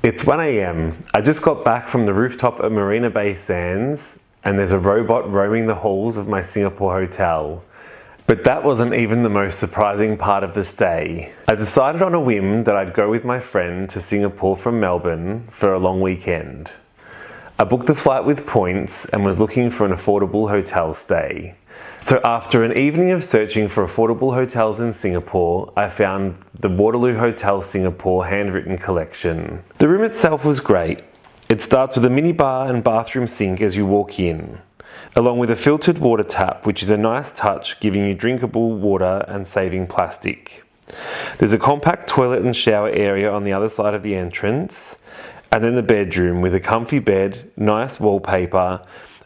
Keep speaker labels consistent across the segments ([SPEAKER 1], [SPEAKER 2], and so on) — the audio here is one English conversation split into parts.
[SPEAKER 1] It's 1 a.m. I just got back from the rooftop at Marina Bay Sands and there's a robot roaming the halls of my Singapore hotel. But that wasn't even the most surprising part of the stay. I decided on a whim that I'd go with my friend to Singapore from Melbourne for a long weekend. I booked the flight with points and was looking for an affordable hotel stay. So after an evening of searching for affordable hotels in Singapore, I found the Waterloo Hotel Singapore Handwritten Collection. The room itself was great. It starts with a minibar and bathroom sink as you walk in, along with a filtered water tap, which is a nice touch, giving you drinkable water and saving plastic. There's a compact toilet and shower area on the other side of the entrance, and then the bedroom with a comfy bed, nice wallpaper,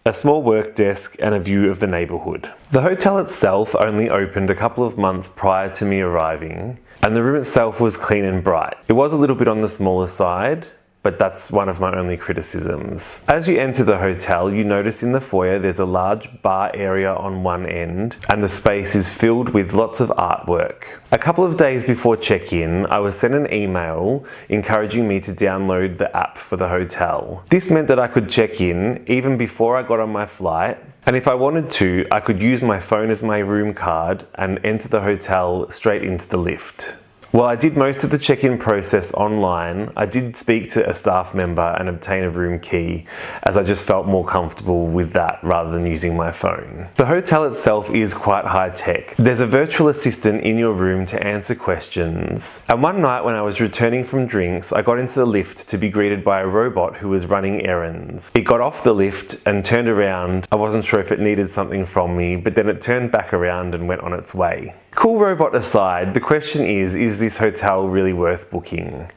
[SPEAKER 1] a small work desk and a view of the neighbourhood. The hotel itself only opened a couple of months prior to me arriving, and the room itself was clean and bright. It was a little bit on the smaller side, but that's one of my only criticisms. As you enter the hotel, you notice in the foyer there's a large bar area on one end, and the space is filled with lots of artwork. A couple of days before check-in, I was sent an email encouraging me to download the app for the hotel. This meant that I could check in even before I got on my flight, and if I wanted to, I could use my phone as my room card and enter the hotel straight into the lift. While I did most of the check-in process online, I did speak to a staff member and obtain a room key, as I just felt more comfortable with that rather than using my phone. The hotel itself is quite high-tech. There's a virtual assistant in your room to answer questions. And one night when I was returning from drinks, I got into the lift to be greeted by a robot who was running errands. It got off the lift and turned around. I wasn't sure if it needed something from me, but then it turned back around and went on its way. Cool robot aside, the question is this hotel really worth booking?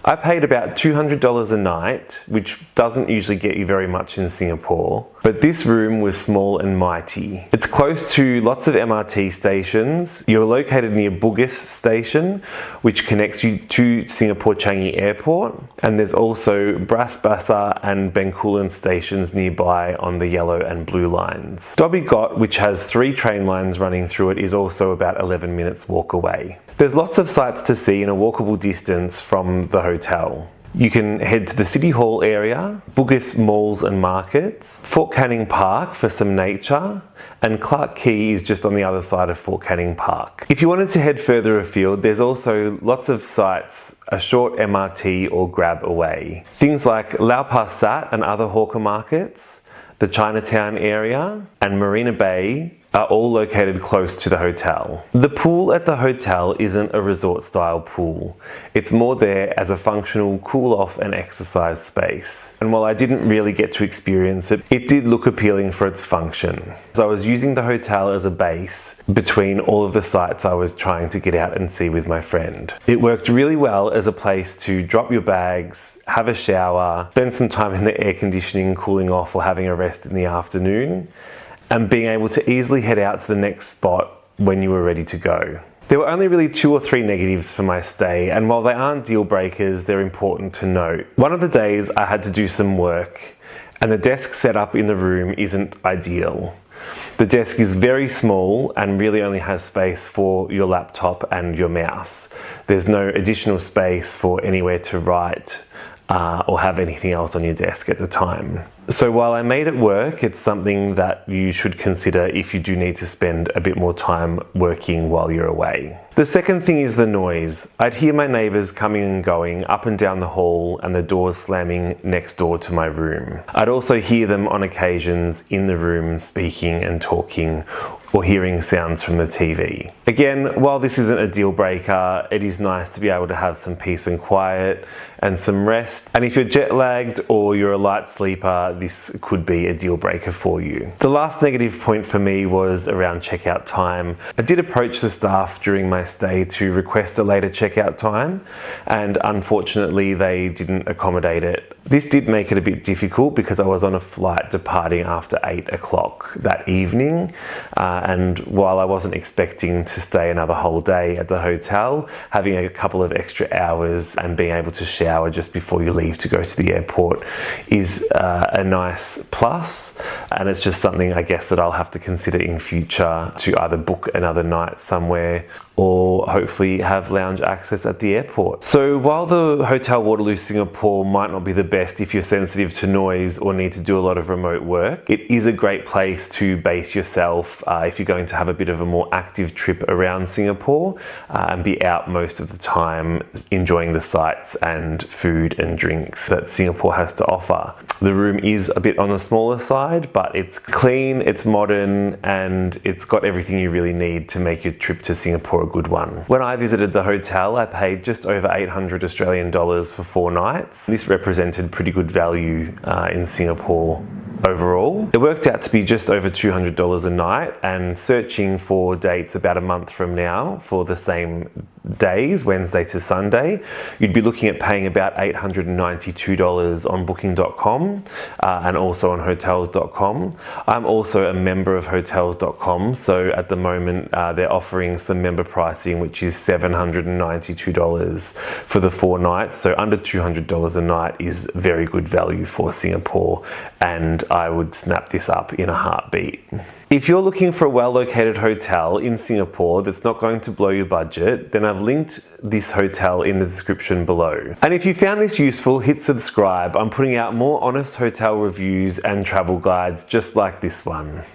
[SPEAKER 1] I paid about $200 a night, which doesn't usually get you very much in Singapore, but this room was small and mighty. It's close to lots of MRT stations. You're located near Bugis station, which connects you to Singapore Changi Airport, and there's also Basah and Bencoolen stations nearby on the yellow and blue lines. Dhoby Ghaut, which has 3 train lines running through it, is also about 11 minutes walk away. There's lots of sights to see in a walkable distance from the hotel. You can head to the City Hall area, Bugis malls and markets, Fort Canning Park for some nature, and Clarke Quay is just on the other side of Fort Canning Park. If you wanted to head further afield, there's also lots of sites a short MRT or grab away. Things like Lau Pa Sat and other hawker markets, the Chinatown area, and Marina Bay are all located close to the hotel. The pool at the hotel isn't a resort style pool. It's more there as a functional cool off and exercise space. And while I didn't really get to experience it, it did look appealing for its function. So I was using the hotel as a base between all of the sites I was trying to get out and see with my friend. It worked really well as a place to drop your bags, have a shower, spend some time in the air conditioning cooling off or having a rest in the afternoon, and being able to easily head out to the next spot when you were ready to go. There were only really 2 or 3 negatives for my stay, and while they aren't deal breakers, they're important to note. One of the days I had to do some work, and the desk setup in the room isn't ideal. The desk is very small and really only has space for your laptop and your mouse. There's no additional space for anywhere to write or have anything else on your desk at the time. So while I made it work, it's something that you should consider if you do need to spend a bit more time working while you're away. The second thing is the noise. I'd hear my neighbours coming and going up and down the hall and the doors slamming next door to my room. I'd also hear them on occasions in the room speaking and talking or hearing sounds from the TV. Again, while this isn't a deal breaker, it is nice to be able to have some peace and quiet and some rest. And if you're jet lagged or you're a light sleeper, this could be a deal breaker for you. The last negative point for me was around checkout time. I did approach the staff during my stay to request a later checkout time, and unfortunately they didn't accommodate it. This did make it a bit difficult because I was on a flight departing after 8 o'clock that evening, and while I wasn't expecting to stay another whole day at the hotel, having a couple of extra hours and being able to shower just before you leave to go to the airport is a nice plus, and it's just something I guess that I'll have to consider in future to either book another night somewhere or hopefully have lounge access at the airport. So while the Hotel Waterloo Singapore might not be the best if you're sensitive to noise or need to do a lot of remote work, it is a great place to base yourself if you're going to have a bit of a more active trip around Singapore and be out most of the time enjoying the sights and food and drinks that Singapore has to offer. The room is a bit on the smaller side, but it's clean, it's modern, and it's got everything you really need to make your trip to Singapore a good one. When I visited the hotel, I paid just over 800 Australian dollars for 4 nights. This represented pretty good value in Singapore overall. It worked out to be just over $200 a night, and searching for dates about a month from now for the same days, Wednesday to Sunday, you'd be looking at paying about $892 on booking.com and also on hotels.com. I'm also a member of hotels.com, so at the moment they're offering some member pricing which is $792 for the 4 nights, so under $200 a night is very good value for Singapore, and I would snap this up in a heartbeat. If you're looking for a well-located hotel in Singapore that's not going to blow your budget, then I've linked this hotel in the description below. And if you found this useful, hit subscribe. I'm putting out more honest hotel reviews and travel guides just like this one.